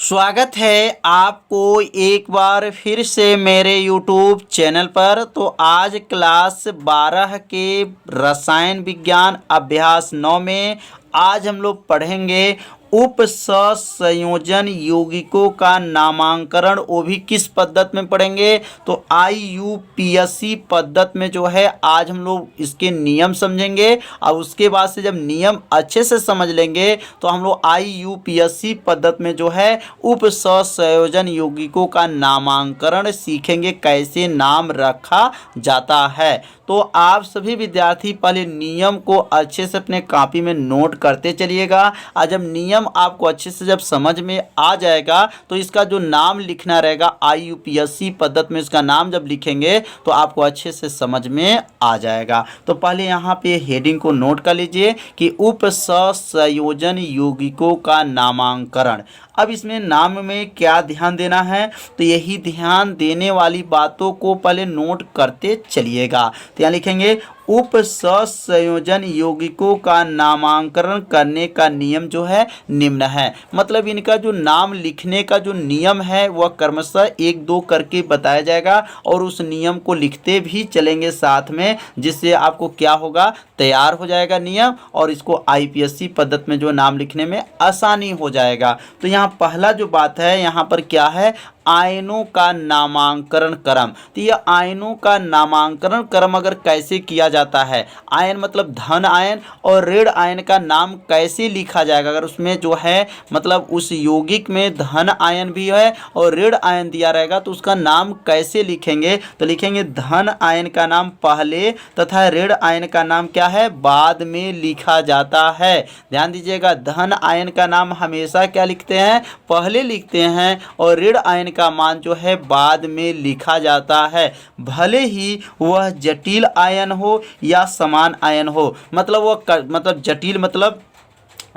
स्वागत है आपको एक बार फिर से मेरे YouTube चैनल पर। तो आज क्लास 12 के रसायन विज्ञान अभ्यास 9 में आज हम लोग पढ़ेंगे उपसंयोजन यौगिकों का नामांकन। वो भी किस पद्धति में पढ़ेंगे? तो IUPAC पद्धति में जो है आज हम लोग इसके नियम समझेंगे। और उसके बाद से जब नियम अच्छे से समझ लेंगे तो हम लोग IUPAC पद्धति में जो है उपसंयोजन यौगिकों का नामांकन सीखेंगे, कैसे नाम रखा जाता है। तो आप सभी विद्यार्थी पहले नियम को अच्छे से अपने कॉपी में नोट करते चलिएगा। और जब नियम आपको अच्छे से जब समझ में आ जाएगा तो इसका जो नाम लिखना रहेगा IUPAC पद्धति में, इसका नाम जब लिखेंगे तो आपको अच्छे से समझ में आ जाएगा। तो पहले यहाँ पे हेडिंग को नोट कर लीजिए कि उपसंयोजन यौगिकों का नामांकन। अब इसमें नाम में क्या ध्यान देना है, तो यही ध्यान देने वाली बातों को पहले नोट करते चलिएगा। तो यहाँ लिखेंगे उपसंयोजन यौगिकों का नामांकन करने का नियम जो है निम्न है। मतलब इनका जो नाम लिखने का जो नियम है वह क्रमशः 1-2 करके बताया जाएगा और उस नियम को लिखते भी चलेंगे साथ में, जिससे आपको क्या होगा, तैयार हो जाएगा नियम और इसको IPSC पद्धति में जो नाम लिखने में आसानी हो जाएगा। तो यहाँ पहला जो बात है यहाँ पर क्या है, आयनों का नामांकन क्रम। तो यह आयनों का नामांकन क्रम अगर कैसे किया जाता है, आयन मतलब धन आयन और ऋण आयन का नाम कैसे लिखा जाएगा। अगर उसमें जो है मतलब उस यौगिक में धन आयन भी है और ऋण आयन दिया रहेगा तो उसका नाम कैसे लिखेंगे, तो लिखेंगे धन आयन का नाम पहले तथा ऋण आयन का नाम क्या है, बाद में लिखा जाता है। ध्यान दीजिएगा, धन आयन का नाम हमेशा क्या लिखते हैं, पहले लिखते हैं और ऋण आयन का मान जो है बाद में लिखा जाता है, भले ही वह जटिल आयन हो या समान आयन हो। मतलब वह जटिल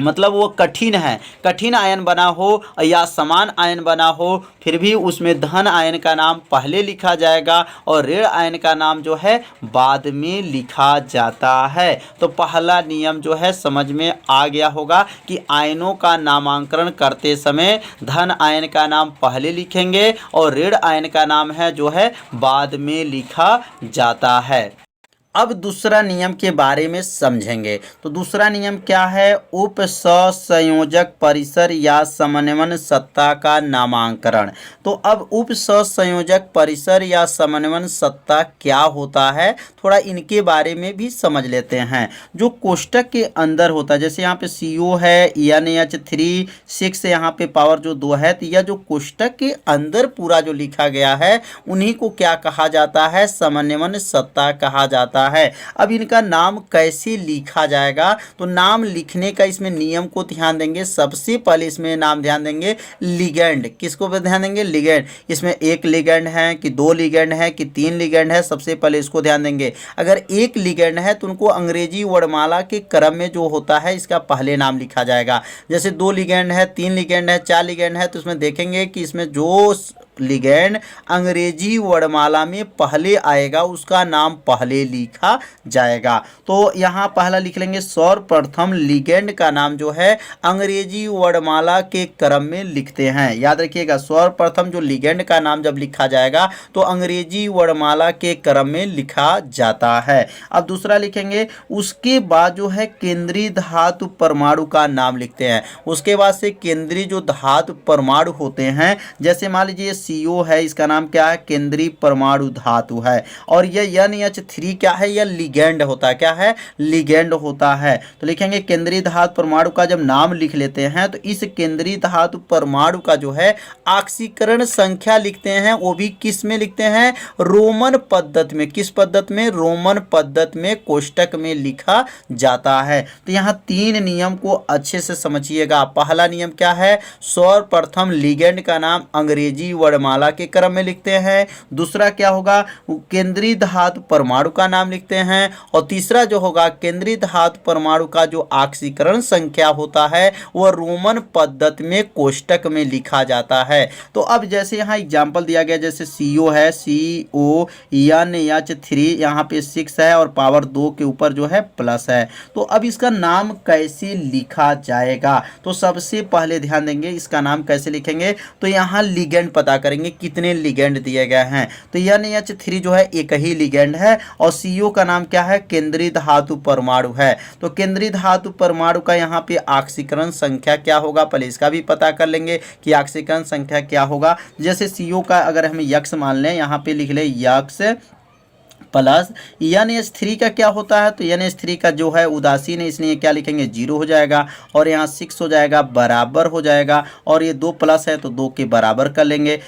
मतलब वो कठिन है, कठिन आयन बना हो या समान आयन बना हो, फिर भी उसमें धन आयन का नाम पहले लिखा जाएगा और ऋण आयन का नाम जो है बाद में लिखा जाता है। तो पहला नियम जो है समझ में आ गया होगा कि आयनों का नामांकन करते समय धन आयन का नाम पहले लिखेंगे और ऋण आयन का नाम है जो है बाद में लिखा जाता है। अब दूसरा नियम के बारे में समझेंगे। तो दूसरा नियम क्या है, उपसंयोजक परिसर या समन्वयन सत्ता का नामांकन। तो अब उपसंयोजक परिसर या समन्वयन सत्ता क्या होता है, थोड़ा इनके बारे में भी समझ लेते हैं। जो कोष्टक के अंदर होता है, जैसे यहाँ पे CO है, NH3 6 यहाँ पे पावर जो 2 है, तो यह जो कोष्टक के अंदर पूरा जो लिखा गया है उन्हीं को क्या कहा जाता है, समन्वयन सत्ता कहा जाता है। अब इनका नाम कैसे लिखा जाएगा, तो नाम लिखने का इसमें नियम को ध्यान देंगे। सबसे पहले इसमें नाम ध्यान देंगे लिगेंड। किसको ध्यान देंगे, लिगेंड। इसमें 1 लिगेंड है कि 2 लिगेंड है कि 3 लिगेंड है, सबसे पहले इसको ध्यान देंगे। अगर 1 लिगेंड है तो उनको अंग्रेजी वर्णमाला के क्रम में जो होता है इसका पहले नाम लिखा जाएगा। जैसे 2 लिगेंड है, 3 लिगेंड है, 4 लिगेंड है, तो उसमें देखेंगे कि इसमें जो लिगेंड अंग्रेजी वर्णमाला में पहले आएगा उसका नाम पहले लिखा जाएगा। तो यहाँ पहला लिख लेंगे, सर्वप्रथम लिगेंड का नाम जो है अंग्रेजी वर्णमाला के क्रम में लिखते हैं। याद रखिएगा, सर्वप्रथम जो लिगेंड का नाम जब लिखा जाएगा तो अंग्रेजी वर्णमाला के क्रम में लिखा जाता है। अब दूसरा लिखेंगे, उसके बाद जो है केंद्रीय धातु परमाणु का नाम लिखते हैं। उसके बाद से केंद्रीय जो धातु परमाणु होते हैं, जैसे मान लीजिए CO है, इसका नाम क्या है, केंद्रीय परमाणु धातु है। और यह NH3 क्या है, यह लिगेंड होता है। क्या है, लिगेंड होता है। तो लिखेंगे केंद्रीय धातु परमाणु का जब नाम लिख लेते हैं तो इस केंद्रीय धातु परमाणु का जो है ऑक्सीकरण संख्या लिखते हैं, वो भी किस में लिखते हैं, रोमन पद्धति में। किस पद्धति में, रोमन पद्धति में कोष्टक में लिखा जाता है। तो यहाँ 3 नियम को अच्छे से समझिएगा। पहला नियम क्या है, सर्वप्रथम लिगेंड का नाम अंग्रेजी वर्णमाला के क्रम में लिखते हैं। दूसरा क्या होगा, केंद्रीय धातु परमाणु का नाम लिखते हैं। और तीसरा जो होगा, केंद्रीय धातु परमाणु का जो ऑक्सीकरण संख्या होता है वह रोमन पद्धति में कोष्टक में लिखा जाता है। तो अब जैसे यहाँ एग्जाम्पल दिया गया, जैसे CO है, CONH3, यहाँ पे 6 है और पावर 2 के ऊपर जो है प्लस है। तो अब इसका नाम कैसे लिखा जाएगा, तो सबसे पहले ध्यान देंगे इसका नाम कैसे लिखेंगे। तो यहाँ लिगेंड पता करेंगे कितने लिगेंड दिए गए हैं। तो NH3 जो है एक ही लिगेंड है और CO का नाम क्या है, केंद्रीय धातु परमाणु है। तो केंद्रीय धातु परमाणु का यहाँ पे ऑक्सीकरण संख्या क्या होगा, पहले इसका भी पता कर लेंगे कि ऑक्सीकरण संख्या क्या होगा। जैसे CO का अगर हम यक्स मान लें, यहाँ पे लिख ले यक्स प्लस NH3 का क्या होता है, तो NH3 का जो है उदासीन है, इसलिए क्या लिखेंगे 0 हो जाएगा और यहाँ 6 हो जाएगा, बराबर हो जाएगा। और ये 2 प्लस है तो 2 के बराबर कर लेंगे।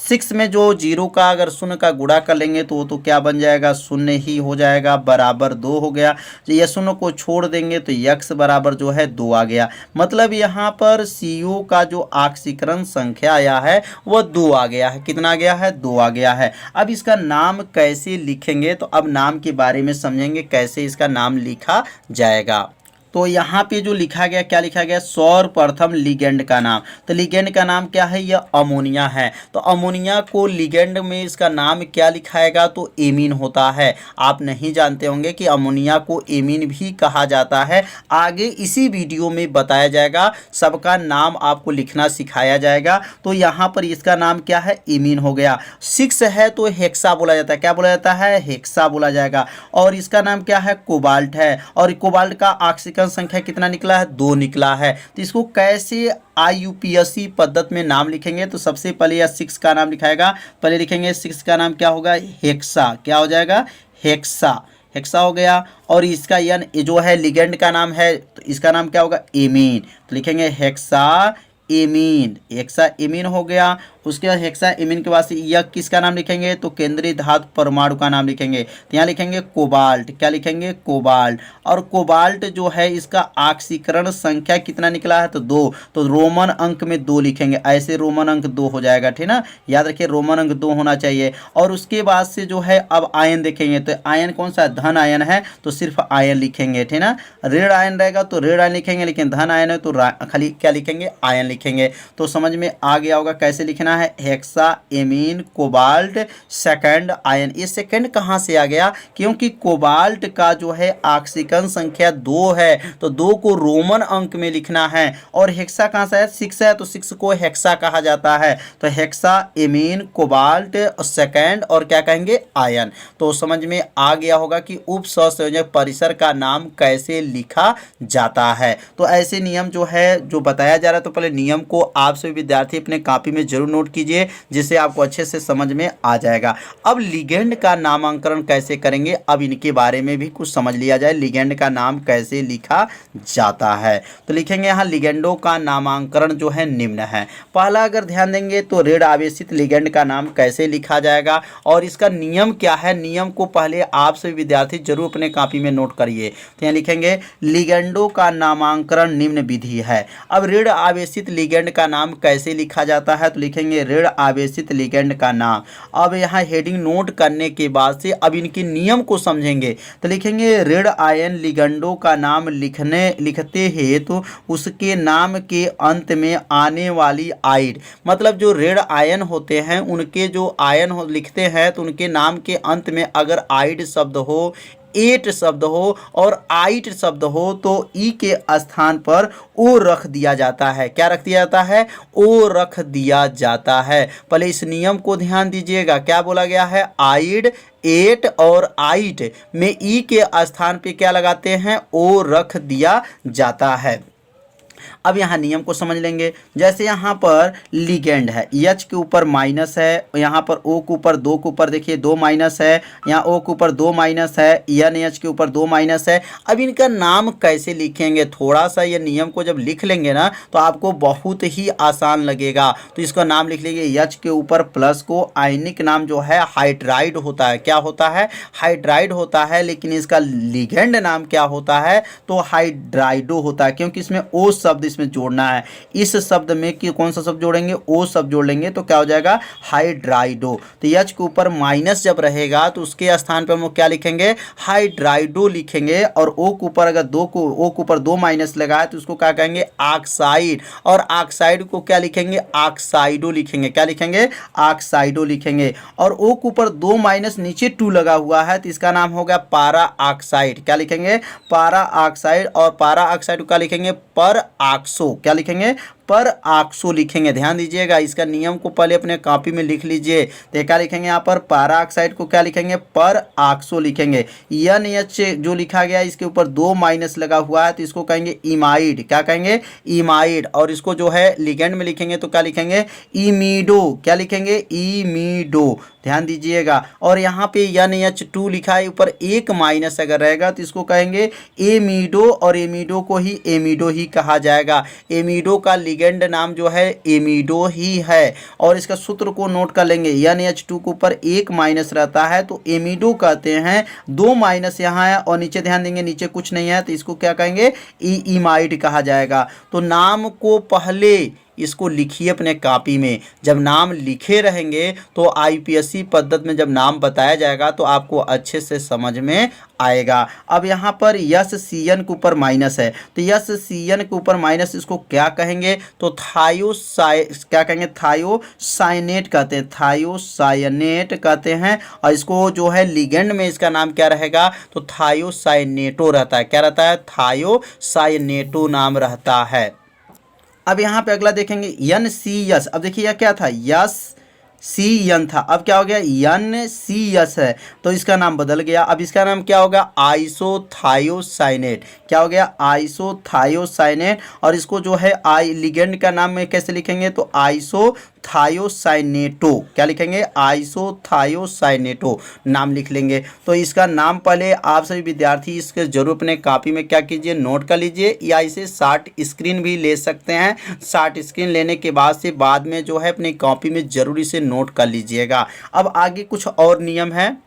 6 में जो 0 का अगर शून्य का गुणा कर लेंगे तो वो तो क्या बन जाएगा, शून्य ही हो जाएगा, बराबर 2 हो गया। तो ये शून्य को छोड़ देंगे तो यक्स बराबर जो है 2 आ गया। मतलब यहाँ पर CO का जो ऑक्सीकरण संख्या आया है वो 2 आ गया है। कितना आ गया है, 2 आ गया है। अब इसका नाम कैसे लिखेंगे, तो अब नाम के बारे में समझेंगे कैसे इसका नाम लिखा जाएगा। तो यहाँ पे जो लिखा गया, क्या लिखा गया, सर्वप्रथम लिगेंड का नाम। तो लिगेंड का नाम क्या है, यह अमोनिया है। तो अमोनिया को लिगेंड में इसका नाम क्या लिखाएगा, तो एमीन होता है। आप नहीं जानते होंगे कि अमोनिया को एमीन भी कहा जाता है। आगे इसी वीडियो में बताया जाएगा, सबका नाम आपको लिखना सिखाया जाएगा। तो यहाँ पर इसका नाम क्या है, एमीन हो गया। 6 है तो हेक्सा बोला जाता है। क्या बोला जाता है, हेक्सा बोला जाएगा। और इसका नाम क्या है, कोबाल्ट है। और कोबाल्ट का ऑक्सीकरण संख्या कितना निकला है, 2 निकला है। तो इसको कैसे IUPAC पद्धति में नाम लिखेंगे, तो सबसे पहले यह 6 का नाम लिखाएगा। पहले लिखेंगे 6 का नाम क्या होगा, हेक्सा। क्या हो जाएगा, हेक्सा। हेक्सा हो गया। और इसका जो है लिगेंड का नाम है, तो इसका नाम क्या होगा, एमीन। तो लिखेंगे हेक्सा एमीन। हेक्सा एमीन हो गया। उसके बाद हेक्सा एमीन के बाद से यह किसका नाम लिखेंगे, तो केंद्रीय धातु परमाणु का नाम लिखेंगे। तो यहाँ लिखेंगे कोबाल्ट। क्या लिखेंगे, कोबाल्ट। और कोबाल्ट जो है इसका ऑक्सीकरण संख्या कितना निकला है, तो 2। तो रोमन अंक में 2 लिखेंगे, ऐसे रोमन अंक 2 हो जाएगा, ठीक ना। याद रखिए रोमन अंक 2 होना चाहिए। और उसके बाद से जो है अब आयन देखेंगे, तो आयन कौन सा, धन आयन है तो सिर्फ आयन लिखेंगे, ठीक ना। ऋण आयन रहेगा तो ऋण आयन लिखेंगे, लेकिन धन आयन है तो खाली क्या लिखेंगे, आयन लिखेंगे। तो समझ में आ गया होगा कैसे लिखना है, hexa amine cobalt second ion. ये सेकंड कहाँ से आ गया, क्योंकि कोबाल्ट का जो है ऑक्सीकरण संख्या 2 है, तो 2 को रोमन अंक में लिखना है। और हेक्सा कहाँ से है, 6 है तो 6 को हेक्सा कहा जाता है। तो हेक्सा एमीन कोबाल्ट सेकंड और क्या कहेंगे, आयन। तो समझ में आ गया होगा कि उप सहसंयोजक परिसर का नाम कैसे लिखा जाता है। तो ऐसे नियम जो है जो बताया जा रहा है, तो पहले नियम को आप सभी विद्यार्थी अपने कॉपी में जरूर नोट कीजिए, जिससे आपको अच्छे से समझ में आ जाएगा। अब लिगेंड का नामांकन कैसे करेंगे, अब इनके बारे में भी कुछ समझ लिया जाए, लिगेंड का नाम कैसे लिखा जाता है। तो लिखेंगे यहाँ लिगेंडों का नामांकन जो है निम्न है। पहला अगर ध्यान देंगे तो ऋण आवेशित लिगेंड का नाम कैसे लिखा जाएगा और इसका नियम क्या है, नियम को पहले आप सभी विद्यार्थी जरूर अपने कॉपी में नोट करिए। तो यहाँ लिखेंगे लिगेंडों का नामांकन निम्न विधि है। अब ऋण आवेशित लिगेंड का नाम कैसे लिखा जाता है, तो लिखेंगे ऋण आवेशित लिगेंड का नाम। अब यहाँ हेडिंग नोट करने के बाद से अब इनके नियम को समझेंगे। तो लिखेंगे ऋण आयन लिगेंडों का नाम लिखते हैं तो उसके नाम के अंत में आने वाली आइड, मतलब जो ऋण आयन होते हैं उनके जो आयन लिखते हैं तो उनके नाम के अंत में अगर आइड शब्द हो, एट शब्द हो और आइट शब्द हो तो ई के स्थान पर ओ रख दिया जाता है। क्या रख दिया जाता है, ओ रख दिया जाता है। पहले इस नियम को ध्यान दीजिएगा, क्या बोला गया है, आइड एट और आइट में ई के स्थान पे क्या लगाते हैं, ओ रख दिया जाता है। अब यहाँ नियम को समझ लेंगे। जैसे यहाँ पर लिगेंड है, एच के ऊपर माइनस है, यहाँ पर ओ के ऊपर 2 के ऊपर देखिए 2 माइनस है, यहाँ ओ के ऊपर 2 माइनस है, एन एच के ऊपर 2 माइनस है। अब इनका नाम कैसे लिखेंगे, थोड़ा सा ये नियम को जब लिख लेंगे ना तो आपको बहुत ही आसान लगेगा। तो इसका नाम लिख लीजिए, एच के ऊपर प्लस को आयनिक नाम जो है हाइड्राइड होता है। क्या होता है, हाइड्राइड होता है, लेकिन इसका लिगेंड नाम क्या होता है, तो हाइड्राइडो होता है, क्योंकि इसमें ओ शब्द शब्द इसमें जोड़ना है। इस शब्द में कि कौन सा शब्द जोड़ेंगे, ओ शब्द जोड़ लेंगे तो क्या हो जाएगा, हाइड्राइडो। तो एच के ऊपर माइनस जब रहेगा तो उसके स्थान पर हम लोग क्या लिखेंगे, हाइड्राइडो लिखेंगे। और ओ के ऊपर अगर ओ के ऊपर 2 माइनस लगा है तो उसको क्या कहेंगे, ऑक्साइड। और ऑक्साइड को क्या लिखेंगे, ऑक्साइडो लिखेंगे। क्या लिखेंगे, ऑक्साइडो लिखेंगे। और ओ के ऊपर 2 माइनस नीचे 2 लगा हुआ है तो इसका नाम हो गया पारा ऑक्साइड। क्या लिखेंगे, पारा ऑक्साइड। और पारा ऑक्साइड को क्या लिखेंगे, पर ऑक्सो। क्या लिखेंगे, पर ऑक्सो लिखेंगे। ध्यान दीजिएगा, इसका नियम को पहले अपने कॉपी में लिख लीजिए। तो क्या लिखेंगे यहाँ पर, पारा ऑक्साइड को क्या लिखेंगे, पर ऑक्सो लिखेंगे। NH जो लिखा गया इसके ऊपर 2 माइनस लगा हुआ है तो इसको कहेंगे इमाइड। क्या कहेंगे, इमाइड। और इसको जो है लिगेंड में लिखेंगे तो क्या लिखेंगे, इमीडो। क्या लिखेंगे, इमीडो। ध्यान दीजिएगा। और यहाँ पे NH2 लिखा है, ऊपर 1 माइनस अगर रहेगा तो इसको कहेंगे एमीडो। और एमीडो को ही एमीडो ही कहा जाएगा। एमीडो का लिगेंड नाम जो है एमीडो ही है। और इसका सूत्र को नोट कर लेंगे, NH2 के ऊपर 1 माइनस रहता है तो एमीडो कहते हैं। 2 माइनस यहाँ है और नीचे ध्यान देंगे नीचे कुछ नहीं है तो इसको क्या कहेंगे, इमाइड कहा जाएगा। तो नाम को पहले इसको लिखिए अपने कॉपी में। जब नाम लिखे रहेंगे तो IPSC पद्धति में जब नाम बताया जाएगा तो आपको अच्छे से समझ में आएगा। अब यहाँ पर SCN के ऊपर माइनस है तो SCN के ऊपर माइनस इसको क्या कहेंगे, तो क्या कहेंगे, थायोसाइनेट कहते हैं। थायोसाइनेट कहते हैं। और इसको जो है लिगेंड में इसका नाम क्या रहेगा, तो थायोसाइनेटो रहता है। क्या रहता है, थायोसाइनेटो नाम रहता है। अब यहाँ पे अगला देखेंगे NCS। अब देखिए यह क्या था, SCN था, अब क्या हो गया, NCS है तो इसका नाम बदल गया। अब इसका नाम क्या होगा, आइसोथायोसाइनेट। क्या हो गया, आइसोथायोसाइनेट। और इसको जो है लिगेंड का नाम में कैसे लिखेंगे, तो आइसोथायोसाइनेटो। क्या लिखेंगे, आइसोथायोसाइनेटो नाम लिख लेंगे। तो इसका नाम पहले आप सभी विद्यार्थी इसके जरूर अपने कॉपी में क्या कीजिए, नोट कर लीजिए, या इसे शॉर्ट स्क्रीन भी ले सकते हैं। शॉर्ट स्क्रीन लेने के बाद में जो है अपनी कॉपी में जरूर इसे नोट कर लीजिएगा। अब आगे कुछ और नियम है।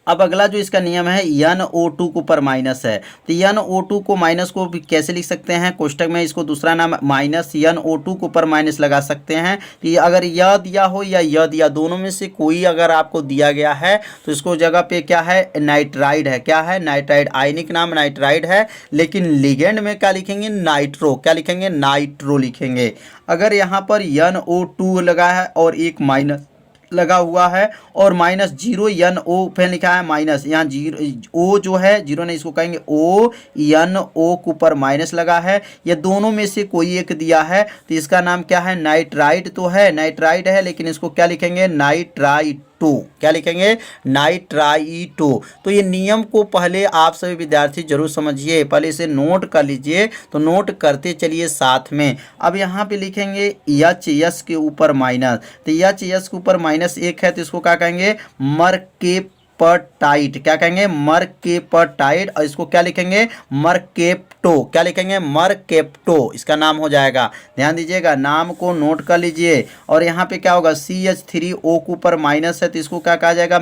अब अगला जो इसका नियम है, NO2 के ऊपर माइनस है तो NO2 को माइनस को भी कैसे लिख सकते हैं, कोष्टक में इसको दूसरा नाम माइनस NO2 के ऊपर माइनस लगा सकते हैं। तो ये अगर यह दिया हो या यह दिया, दोनों में से कोई अगर आपको दिया गया है तो इसको जगह पे क्या है, नाइट्राइड है। क्या है, नाइट्राइड। आयनिक नाम नाइट्राइड है, लेकिन लिगेंड में क्या लिखेंगे, नाइट्रो। क्या लिखेंगे, नाइट्रो लिखेंगे। अगर यहाँ पर NO2 लगा है और एक माइनस लगा हुआ है और -0 NO पे लिखा है माइनस, यहाँ 0 O जो है 0 नहीं, इसको कहेंगे ONO के ऊपर माइनस लगा है। ये दोनों में से कोई एक दिया है तो इसका नाम क्या है, नाइट्राइड तो है, नाइट्राइड है, लेकिन इसको क्या लिखेंगे, नाइट्राइड। क्या लिखेंगे, नाइट्राइटो। तो ये नियम को पहले आप सभी विद्यार्थी जरूर समझिए, पहले इसे नोट कर लीजिए। तो नोट करते चलिए साथ में। अब यहाँ पे लिखेंगे HS के ऊपर माइनस, तो HS के ऊपर -1 है तो इसको क्या कहेंगे, मरकेप्टाइड। क्या कहेंगे, मरकेप्टाइड। और इसको क्या लिखेंगे, मरकेप्टो। क्या लिखेंगे, मरकेप्टो इसका नाम हो जाएगा। ध्यान दीजिएगा, नाम को नोट कर लीजिए। और यहाँ पे क्या होगा, CH3O के ऊपर माइनस है तो इसको क्या कहा जाएगा,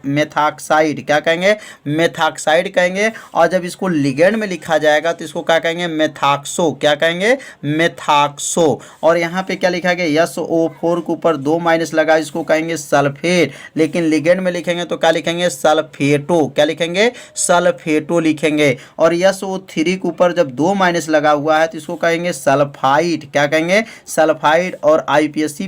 मेथाक्साइड। क्या कहेंगे, मेथाक्साइड कहेंगे। और जब इसको लिगेंड में लिखा जाएगा तो इसको क्या कहेंगे, मेथाक्सो। क्या कहेंगे, मेथाक्सो। और यहाँ पे क्या लिखा गया, SO4 के ऊपर 2 माइनस लगा, इसको कहेंगे सल्फेट, लेकिन लिगेंड में लिखेंगे तो क्या लिखेंगे, सल्फेटो। क्या लिखेंगे, सल्फेटो लिखेंगे। और SO3 के ऊपर जब 2 माइनस लगा हुआ है तो इसको कहेंगे सल्फाइड। क्या कहेंगे, सल्फाइड। और IPSC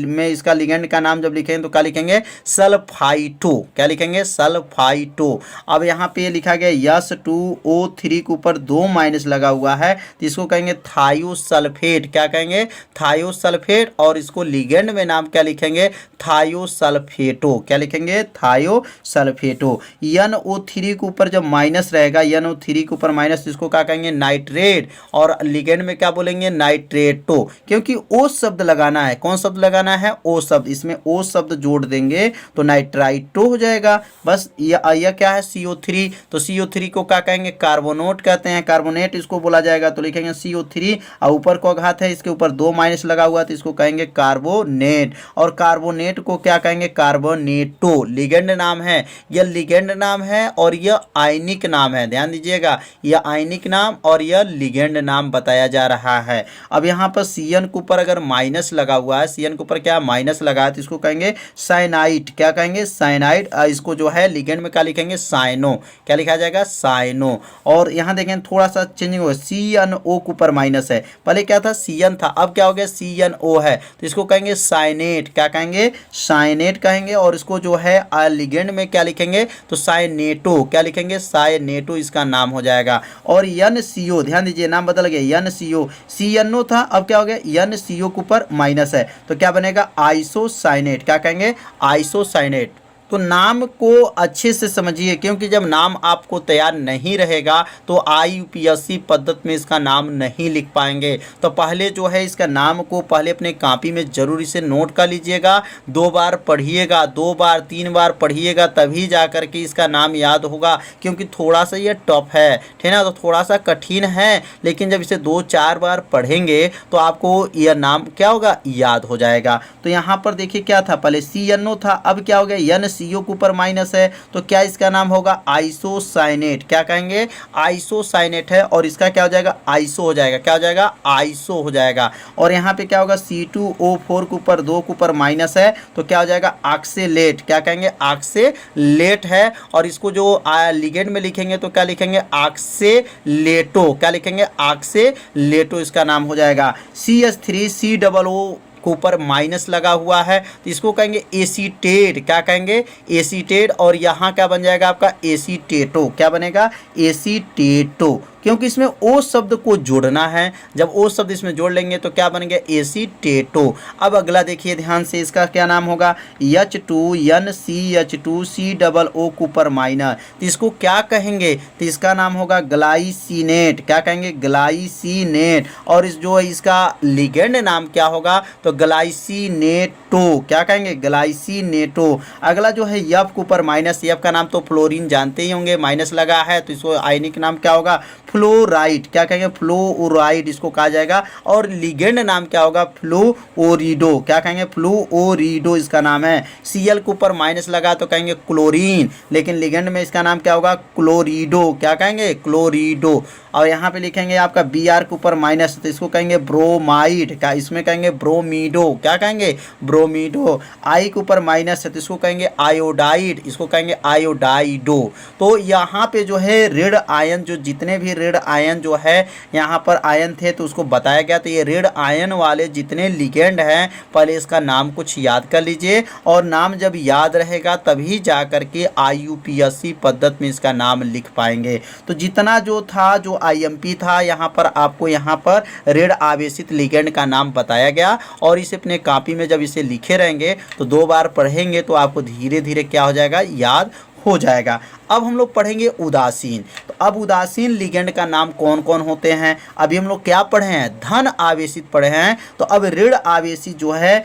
में इसका लिगेंड का नाम जब लिखेंगे तो क्या लिखेंगे, सल्फाइटो। क्या लिखेंगे, सल्फाइटो। अब यहाँ पे लिखा गया S2O3 के ऊपर 2 माइनस लगा हुआ है तो इसको कहेंगे थायोसल्फेट। क्या कहेंगे, थायोसल्फेट। और इसको लिगेंड में नाम क्या लिखेंगे, थायोसल्फेटो। क्या लिखेंगे, थायोसल्फेटो। NO3 के ऊपर जब माइनस रहेगा, NO3 के ऊपर माइनस, इसको क्या कहेंगे, नाइट्रेट। और लिगेंड में क्या बोलेंगे, नाइट्रेटो, क्योंकि O शब्द लगाना है। कौन शब्द लगाना है, O शब्द। इसमें O शब्द जोड़ देंगे तो नाइट्राइटो हो जाएगा। बस यह क्या है, CO3। तो CO3 को क्या कहेंगे, कार्बोनेट कहते हैं, कार्बोनेट इसको बोला जाएगा। तो लिखेंगे CO3 और ऊपर को घात है, इसके ऊपर 2 माइनस लगा हुआ तो इसको कहेंगे कार्बोनेट। और कार्बोनेट को क्या कहेंगे, कार्बोनेटो। लिगेंड नाम है है, यह लिगेंड नाम है और यह आयनिक नाम है। ध्यान दीजिएगा, यह आयनिक नाम और यह लिगेंड नाम बताया जा रहा है। अब यहाँ पर Cn के ऊपर अगर माइनस लगा हुआ है, Cn के ऊपर क्या माइनस लगा है, तो इसको कहेंगे साइनाइड। क्या कहेंगे? साइनाइड। इसको जो है लिगेंड में क्या लिखेंगे? साइनो। क्या लिखा जाएगा? साइनो। और यहाँ देखें थोड़ा सा चेंजिंग हो, CnO के ऊपर माइनस है, पहले क्या था? Cn था, अब क्या हो गया? CnO है, तो इसको कहेंगे साइनेट। क्या कहेंगे? साइनेट कहेंगे। और इसको जो है लिगेंड में क्या लिखेंगे? तो साइनेटो। क्या लिखेंगे? साइनेटो इसका नाम हो जाएगा। और NCO, ध्यान दीजिए नाम बदल गया, NCO, CnO था, अब क्या हो गया? NCO के ऊपर माइनस है, तो क्या बनेगा? आइसोसाइनेट। क्या कहेंगे? आइसोसाइनेट। तो नाम को अच्छे से समझिए, क्योंकि जब नाम आपको तैयार नहीं रहेगा तो IUPAC पद्धति में इसका नाम नहीं लिख पाएंगे। तो पहले जो है इसका नाम को पहले अपने कॉपी में जरूर इसे नोट कर लीजिएगा, 2 बार पढ़िएगा, 2 बार 3 बार पढ़िएगा, तभी जा कर के इसका नाम याद होगा। क्योंकि थोड़ा सा ये टफ है, ठीक है ना, तो थोड़ा सा कठिन है, लेकिन जब इसे 2-4 बार पढ़ेंगे तो आपको यह नाम क्या होगा? याद हो जाएगा। तो यहाँ पर देखिए क्या था, पहले CnO था, अब क्या हो गया? NCO के ऊपर माइनस है, तो क्या इसका नाम होगा? आइसोसाइनेट। क्या कहेंगे? आइसोसाइनेट है, और इसका क्या हो जाएगा? आइसो हो जाएगा। क्या हो जाएगा? आइसो हो जाएगा। और यहाँ पे क्या होगा? C2O4 के ऊपर 2 के ऊपर माइनस है, तो क्या हो जाएगा? ऑक्सेलेट। क्या कहेंगे? ऑक्सेलेट है। और इसको जो लिगेंड में लिखेंगे तो क्या लिखेंगे? ऑक्सेलेटो। क्या लिखेंगे? ऑक्सेलेटो इसका नाम हो जाएगा। CH3COO के ऊपर माइनस लगा हुआ है, तो इसको कहेंगे एसीटेट। क्या कहेंगे? एसीटेट। और यहाँ क्या बन जाएगा आपका? एसीटेटो। क्या बनेगा? एसीटेटो, क्योंकि इसमें ओ शब्द को जोड़ना है। जब ओ शब्द इसमें जोड़ लेंगे तो क्या बन गया? एसीटेटो। अब अगला देखिए ध्यान से, इसका क्या नाम होगा? H2NCH2COO के ऊपर माइनस, तो इसको क्या कहेंगे? तो इसका नाम होगा ग्लाइसिनेट। क्या कहेंगे? ग्लाइसिनेट। और इस जो इसका लिगेंड नाम क्या होगा? तो ग्लाइसिनेटो। क्या कहेंगे? ग्लाइसिनेटो। अगला जो है F के ऊपर माइनस, F का नाम तो फ्लोरीन जानते ही होंगे, माइनस लगा है, तो इसको आयनिक नाम क्या होगा? फ्लोराइड। क्या कहेंगे? फ्लोराइड इसको कहा जाएगा। और लिगेंड नाम क्या होगा? फ्लोओरिडो। क्या कहेंगे? फ्लोओरिडो इसका नाम है। Cl के ऊपर माइनस लगा तो कहेंगे क्लोरीन, लेकिन लिगेंड में इसका नाम क्या होगा? क्लोरिडो। क्या कहेंगे? क्लोरिडो। और यहाँ पे लिखेंगे आपका Br के ऊपर माइनस, तो इसको कहेंगे ब्रोमाइड। क्या इसमें कहेंगे? ब्रोमीडो। क्या कहेंगे? ब्रोमीडो। I के ऊपर माइनस है, तो इसको कहेंगे आयोडाइड। इसको कहेंगे आयोडाइडो। तो यहाँ पे जो है ऋण आयन, जो जितने भी ऋण आयन जो है यहाँ पर आयन थे तो उसको बताया गया। तो ये ऋण आयन वाले जितने लिगेंड हैं, पहले इसका नाम कुछ याद कर लीजिए, और नाम जब याद रहेगा तभी जा कर के IUPAC पद्धति में इसका नाम लिख पाएंगे। तो जितना जो था, जो IMP था, यहाँ पर आपको यहाँ पर ऋण आवेशित लिगेंड का नाम बताया गया। और इसे अपने कॉपी में जब इसे लिखे रहेंगे तो 2 बार पढ़ेंगे तो आपको धीरे धीरे क्या हो जाएगा? याद हो जाएगा। अब हम लोग पढ़ेंगे उदासीन। तो अब उदासीन लिगेंड का नाम कौन कौन होते हैं? अभी हम लोग क्या पढ़े हैं? धन आवेशित पढ़े हैं। तो अब ऋण आवेशित जो है,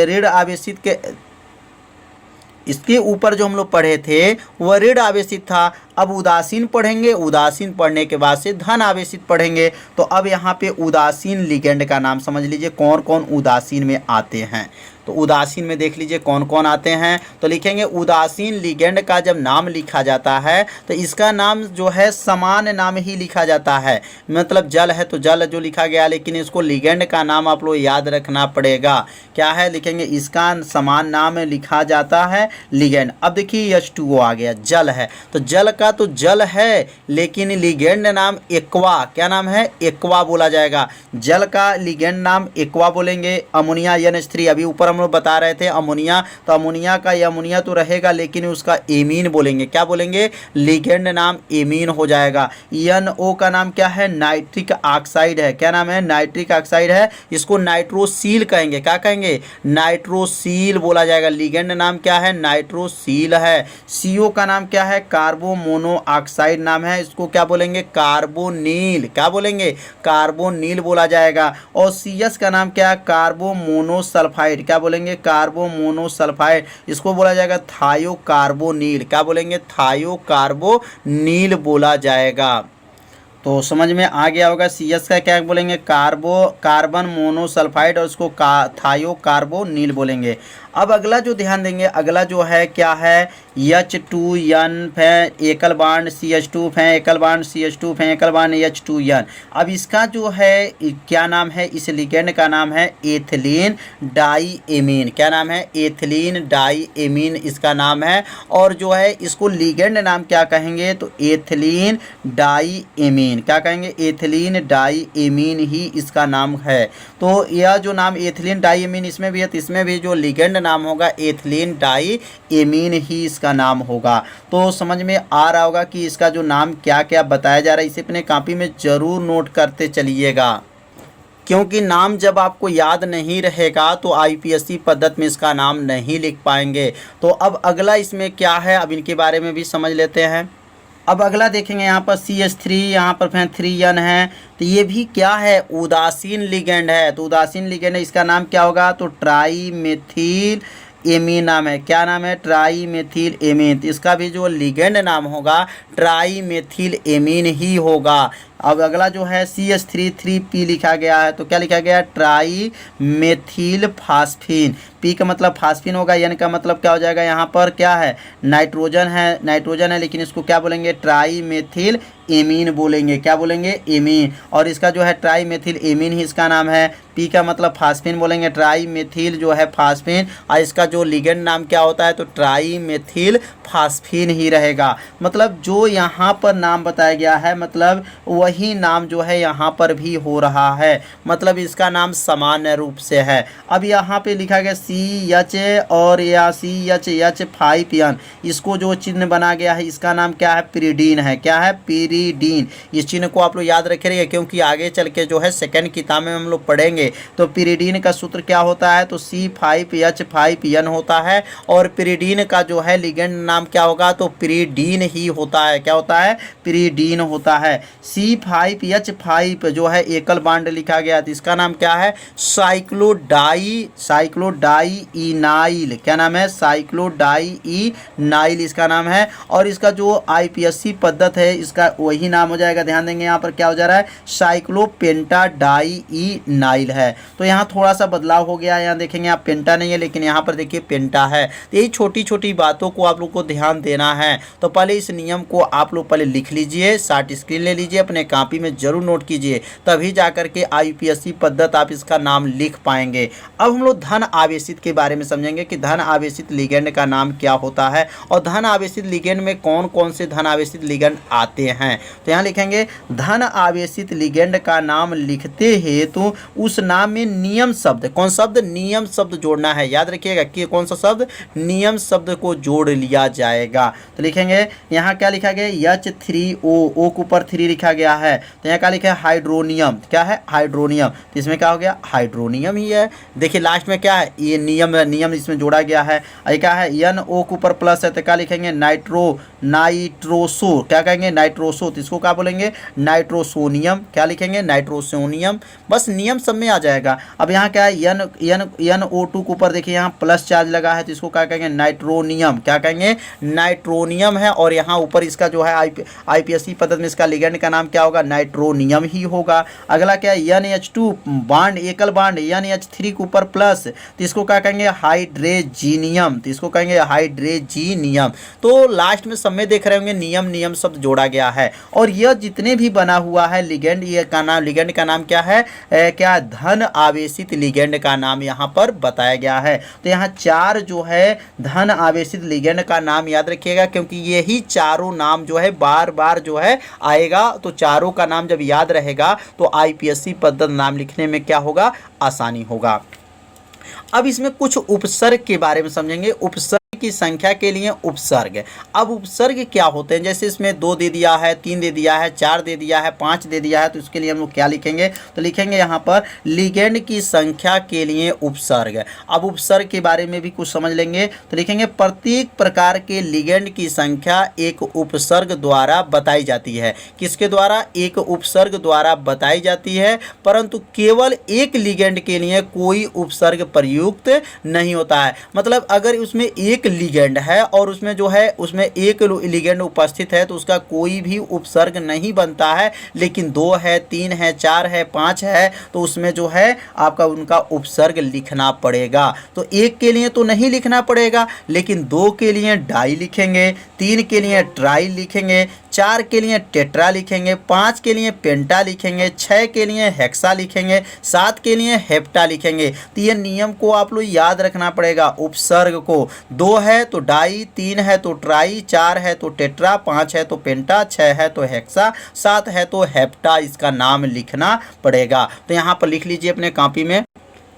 ऋण आवेशित के इसके ऊपर जो हम लोग पढ़े थे वह ऋण आवेशित था। अब उदासीन पढ़ेंगे, उदासीन पढ़ने के बाद से धन आवेशित पढ़ेंगे। तो अब यहाँ पे उदासीन लिगेंड का नाम समझ लीजिए कौन कौन उदासीन में आते हैं। तो उदासीन में देख लीजिए कौन कौन आते हैं। तो लिखेंगे उदासीन लिगेंड का जब नाम लिखा जाता है तो इसका नाम जो है समान नाम ही लिखा जाता है। मतलब जल है तो जल जो लिखा गया, लेकिन इसको लिगेंड का नाम आप लोग याद रखना पड़ेगा। क्या है? लिखेंगे इसका समान नाम लिखा जाता है लिगेंड। अब देखिए H2O आ गया, जल है, तो जल का तो जल है, लेकिन लिगेंड नाम एक्वा। क्या नाम है? एक्वा बोला जाएगा। जल का लिगेंड नाम एक्वा बोलेंगे। अमोनिया NH3, अभी ऊपर हम लोग बता रहे थे अमोनिया, तो अमोनिया का अमोनिया तो रहेगा, लेकिन उसका एमीन बोलेंगे। क्या बोलेंगे? लिगेंड नाम एमीन हो जाएगा। NO का नाम क्या है? नाइट्रिक ऑक्साइड है। क्या नाम है? नाइट्रिक ऑक्साइड है। इसको नाइट्रोसील कहेंगे। क्या कहेंगे? नाइट्रोसील बोला जाएगा। लिगेंड नाम क्या है? नाइट्रोसील है। CO का नाम क्या है? कार्बो मोनोऑक्साइड नाम है। इसको क्या बोलेंगे? कार्बोनील। क्या बोलेंगे? कार्बोनील बोला जाएगा। और CS का नाम क्या है? कार्बो मोनोसल्फाइड। क्या बोलेंगे? कार्बो मोनोसल्फाइड। इसको बोला जाएगा थायोकार्बोनील। क्या बोलेंगे? थायोकार्बोनील बोला जाएगा। तो समझ में आ गया होगा। CS का क्या बोलेंगे? कार्बन मोनोसल्फाइड, और उसको थायोकार्बोनील बोलेंगे। अब अगला जो ध्यान देंगे, अगला जो है क्या है, H2N फै एकल बांड CH2 फै एकल बांड CH2 फै एकल बांड H2N। अब इसका जो है क्या नाम है, इस लिगेंड का नाम है एथिलीन डाईएमीन। क्या नाम है, एथिलीन डाईएमीन इसका नाम है। और जो है इसको लिगेंड नाम क्या कहेंगे, तो एथिलीन डाईएमीन। क्या कहेंगे, एथिलीन डाईएमीन ही इसका नाम है। तो यह जो नाम एथिलीन डाईएमीन इसमें भी है, तो इसमें भी जो लिगेंड नाम होगा एथिलीन डाईएमीन ही इसका नाम होगा। तो समझ में आ रहा होगा कि इसका जो नाम क्या क्या बताया जा रहा है, इसे अपने कॉपी में ज़रूर नोट करते चलिएगा, क्योंकि नाम जब आपको याद नहीं रहेगा तो आईपीएससी पद्धति में इसका नाम नहीं लिख पाएंगे। तो अब अगला इसमें क्या है, अब इनके बारे में भी समझ लेते हैं। अब अगला देखेंगे यहाँ पर CH3, यहाँ पर फिर 3N है, तो ये भी क्या है, उदासीन लिगेंड है। तो उदासीन लिगेंड है, इसका नाम क्या होगा, तो ट्राईमेथिल एमीन नाम है। क्या नाम है, ट्राईमेथिल एमीन। तो इसका भी जो लिगेंड नाम होगा ट्राईमेथिल एमीन ही होगा। अब अगला जो है CH3 3P लिखा गया है, तो क्या लिखा गया है, ट्राईमेथिल फास्फीन। P का मतलब फास्फीन होगा, N का मतलब क्या हो जाएगा, यहाँ पर क्या है, नाइट्रोजन है, नाइट्रोजन है, लेकिन इसको क्या बोलेंगे, ट्राईमेथिल एमीन बोलेंगे। क्या बोलेंगे, एमीन। और इसका जो है ट्राईमेथिल एमीन ही इसका नाम है। P का मतलब फास्फीन बोलेंगे, ट्राईमेथिल जो है फास्फीन। और इसका जो लिगेंड नाम क्या होता है, तो ट्राईमेथिल फास्फीन ही रहेगा। मतलब जो यहाँ पर नाम बताया गया है, मतलब वही नाम जो है यहाँ पर भी हो रहा है, मतलब इसका नाम सामान्य रूप से है। अब यहाँ पे लिखा गया CH और या CHH5N, इसको जो चिन्ह बना गया है इसका नाम क्या है, पिरिडीन है। क्या है, पिरिडीन। इस चिन्ह को आप लोग याद रखिएगा, क्योंकि आगे चल के जो है सेकेंड किताब में हम लोग पढ़ेंगे। तो पिरिडीन का सूत्र क्या होता है, तो C5H5N होता है। और पिरिडीन का जो है लिगेंड नाम क्या होगा, तो पिरिडीन ही होता है। क्या होता है, पिरिडीन होता है। C5H5 जो है एकल बांड लिखा गया, तो इसका नाम क्या है, साइक्लोडाईइनाइल। क्या नाम है, साइक्लोडाईइनाइल इसका नाम है। और इसका जो आईपीएससी पद्धति है इसका वही नाम हो जाएगा। ध्यान देंगे यहाँ पर क्या हो जा रहा है, साइक्लोपेंटाडाईइनाइल है। तो यहाँ थोड़ा सा बदलाव हो गया, यहाँ देखेंगे आप पेंटा नहीं है, लेकिन यहाँ पर देखिए पेंटा है। तो यही छोटी छोटी बातों को आप लोग को ध्यान देना है। तो पहले इस नियम को आप लोग पहले लिख लीजिए, शार्ट स्क्रीन ले लीजिए, अपने कॉपी में जरूर नोट कीजिए, तभी जाकर के आईपीएससी पद्धति आप इसका नाम लिख पाएंगे। अब हम लोग धन आवेशित के बारे में समझेंगे कि धन आवेशित लिगेंड का नाम क्या होता है और धन आवेशित लिगेंड में कौन कौन से धन आवेशित लिगेंड आते हैं। तो यहाँ लिखेंगे धन आवेशित लिगेंड का नाम लिखते हेतु उस नाम में नियम शब्द, कौन शब्द, नियम शब्द जोड़ना है। याद रखिएगा कि कौन सा शब्द, नियम शब्द को जोड़ लिया जाएगा। तो लिखेंगे यहाँ क्या लिखा गया, H3O, O के ऊपर 3 लिखा गया है। तो यहाँ क्या लिखा है, हाइड्रोनियम। क्या है, हाइड्रोनियम। तो इसमें क्या हो गया, हाइड्रोनियम ही है। देखिए लास्ट में क्या है, ये नियम, नियम इसमें जोड़ा गया है। ये क्या है, NO के ऊपर प्लस है, तो क्या लिखेंगे, नाइट्रोसो। क्या कहेंगे, नाइट्रोसो। तो इसको क्या बोलेंगे, नाइट्रोसोनियम। क्या लिखेंगे, नाइट्रोसोनियम। बस नियम सब में आ जाएगा। अब यहाँ क्या है, NO2 के ऊपर देखिए यहाँ प्लस चार्ज लगा है, तो इसको क्या कहेंगे, नाइट्रोनियम। क्या कहेंगे, नाइट्रोनियम है। और यहाँ ऊपर इसका जो है आईपीएससी पद्धति में इसका लिगेंड का नाम क्या होगा, नाइट्रोनियम ही होगा। अगला क्या है, NH2 बांड एकल बांड, NH3 के ऊपर प्लस, तो इसको क्या कहेंगे, हाइड्रेजीनियम। तो इसको कहेंगे हाइड्रेजीनियम। तो लास्ट में सब में देख रहे होंगे नियम, नियम शब्द जोड़ा गया है। और यह जितने भी बना हुआ है लिगेंड, ये का नाम, लिगेंड का नाम क्या है, क्या धन आवेशित लिगेंड का नाम यहाँ पर बताया गया है। तो यहाँ 4 जो है धन आवेशित लिगेंड का नाम याद रखिएगा, क्योंकि यही चारों नाम जो है बार बार जो है आएगा। तो चारों का नाम जब याद रहेगा तो आईपीएससी पद्धति नाम लिखने में क्या होगा, आसानी होगा। अब इसमें कुछ उपसर्ग के बारे में समझेंगे। उपसर्ग की संख्या के लिए उपसर्ग। अब उपसर्ग क्या होते हैं, जैसे इसमें 2 दे दिया है, 3 दे दिया है, 4 दे दिया है, 5 दे दिया है, तो इसके लिए हम लोग क्या लिखेंगे, तो लिखेंगे यहाँ पर लिगेंड की संख्या के लिए उपसर्ग। अब उपसर्ग के बारे में भी कुछ समझ लेंगे। तो लिखेंगे प्रत्येक प्रकार के लिगेंड की संख्या एक उपसर्ग द्वारा बताई जाती है। किसके द्वारा, एक उपसर्ग द्वारा बताई जाती है, परंतु केवल एक लिगेंड के लिए कोई उपसर्ग प्रयुक्त नहीं होता है। मतलब अगर उसमें एक लिगेंड है और उसमें जो है उसमें एक लिगेंड उपस्थित है तो उसका कोई भी उपसर्ग नहीं बनता है, लेकिन 2 है, 3 है, 4 है, 5 है तो उसमें जो है आपका उनका उपसर्ग लिखना पड़ेगा। तो 1 के लिए तो नहीं लिखना पड़ेगा, लेकिन 2 के लिए डाई लिखेंगे, 3 के लिए ट्राई लिखेंगे, 4 के लिए टेट्रा लिखेंगे, 5 के लिए पेंटा लिखेंगे, 6 के लिए हेक्सा लिखेंगे, 7 के लिए हेप्टा लिखेंगे। तो ये नियम को आप लोग याद रखना पड़ेगा। उपसर्ग को 2 है तो डाई, 3 है तो ट्राई, 4 है तो टेट्रा, 5 है तो पेंटा, 6 है तो हेक्सा, 7 है तो हेप्टा इसका नाम लिखना पड़ेगा। तो यहाँ पर लिख लीजिए अपने कॉपी में।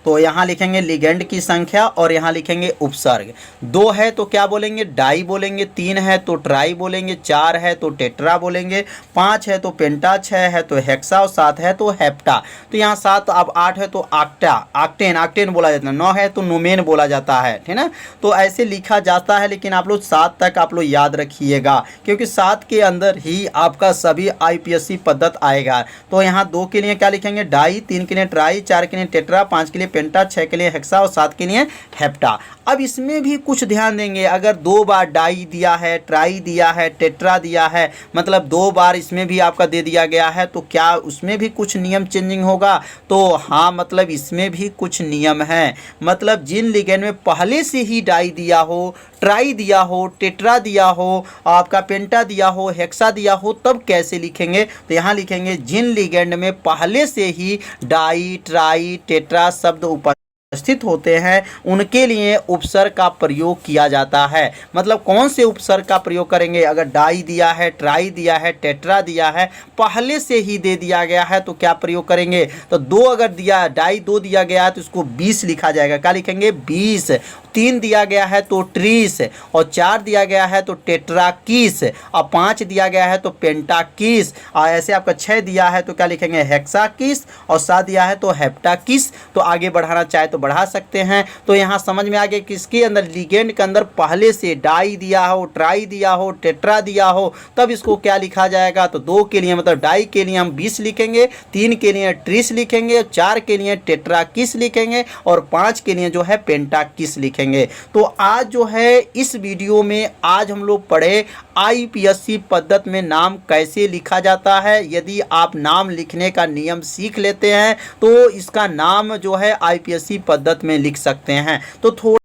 तो यहाँ लिखेंगे लिगेंड की संख्या और यहाँ लिखेंगे उपसर्ग। 2 है तो क्या बोलेंगे, डाई बोलेंगे, 3 है तो ट्राई बोलेंगे, 4 है तो टेट्रा बोलेंगे, 5 है तो पेंटा, 6 है तो हेक्सा और 7 है तो हेप्टा। तो यहाँ 7 अब 8 है तो आक्टा, आक्टेन बोला जाता है, 9 है तो नोमेन बोला जाता है, ठीक ना। तो ऐसे लिखा जाता है, लेकिन आप लोग 7 तक आप लोग याद रखिएगा क्योंकि 7 के अंदर ही आपका सभी IPSC पद्धत आएगा। तो यहाँ 2 के लिए क्या लिखेंगे, डाई, 3 के लिए ट्राई, 4 के लिए टेट्रा, 5 के लिए पेंटा, 6 के लिए हेक्सा और 7 के लिए हेप्टा। अब इसमें भी कुछ ध्यान देंगे, अगर 2 बार डाई दिया है, ट्राई दिया है, टेट्रा दिया है, मतलब 2 बार इसमें भी आपका दे दिया गया है, तो क्या उसमें भी कुछ नियम चेंजिंग होगा? तो हाँ, मतलब इसमें भी कुछ नियम है। मतलब जिन लिगेंड में पहले से ही डाई दिया हो, ट्राई दिया हो, टेट्रा दिया हो, आपका पेंटा दिया हो, हेक्सा दिया हो, तब कैसे लिखेंगे? तो यहाँ लिखेंगे जिन लिगेंड में पहले से ही डाई, ट्राई, टेट्रा शब्द उपस्थित होते हैं उनके लिए उपसर्ग का प्रयोग किया जाता है। मतलब कौन से उपसर्ग का प्रयोग करेंगे? अगर डाई दिया है, ट्राई दिया है, टेट्रा दिया है, पहले से ही दे दिया गया है तो क्या प्रयोग करेंगे? तो 2 अगर दिया, डाई 2 दिया गया है तो इसको 20 लिखा जाएगा। क्या लिखेंगे? 20। 3 दिया गया है तो ट्रीस, और 4 दिया गया है तो टेट्राकीस, और 5 दिया गया है तो पेंटाकीस, और ऐसे आपका 6 दिया है तो क्या लिखेंगे? हेक्साकीस, और 7 दिया है तो हेप्टाकीस। तो आगे बढ़ाना चाहे तो बढ़ा सकते हैं। तो यहाँ समझ में आ गया कि इसके अंदर लिगेंड के अंदर पहले से डाई दिया हो, ट्राई दिया हो, टेट्रा दिया हो, तब इसको क्या लिखा जाएगा? तो 2 के लिए मतलब डाई के लिए हम 20 लिखेंगे, 3 के लिए ट्रीस लिखेंगे, 4 के लिए टेट्राकीस लिखेंगे, और 5 के लिए जो है पेंटाकीस लिखेंगे। तो आज जो है इस वीडियो में आज हम लोग पढ़े IPSC पद्धति में नाम कैसे लिखा जाता है। यदि आप नाम लिखने का नियम सीख लेते हैं तो इसका नाम जो है IPSC पद्धति में लिख सकते हैं। तो थोड़ा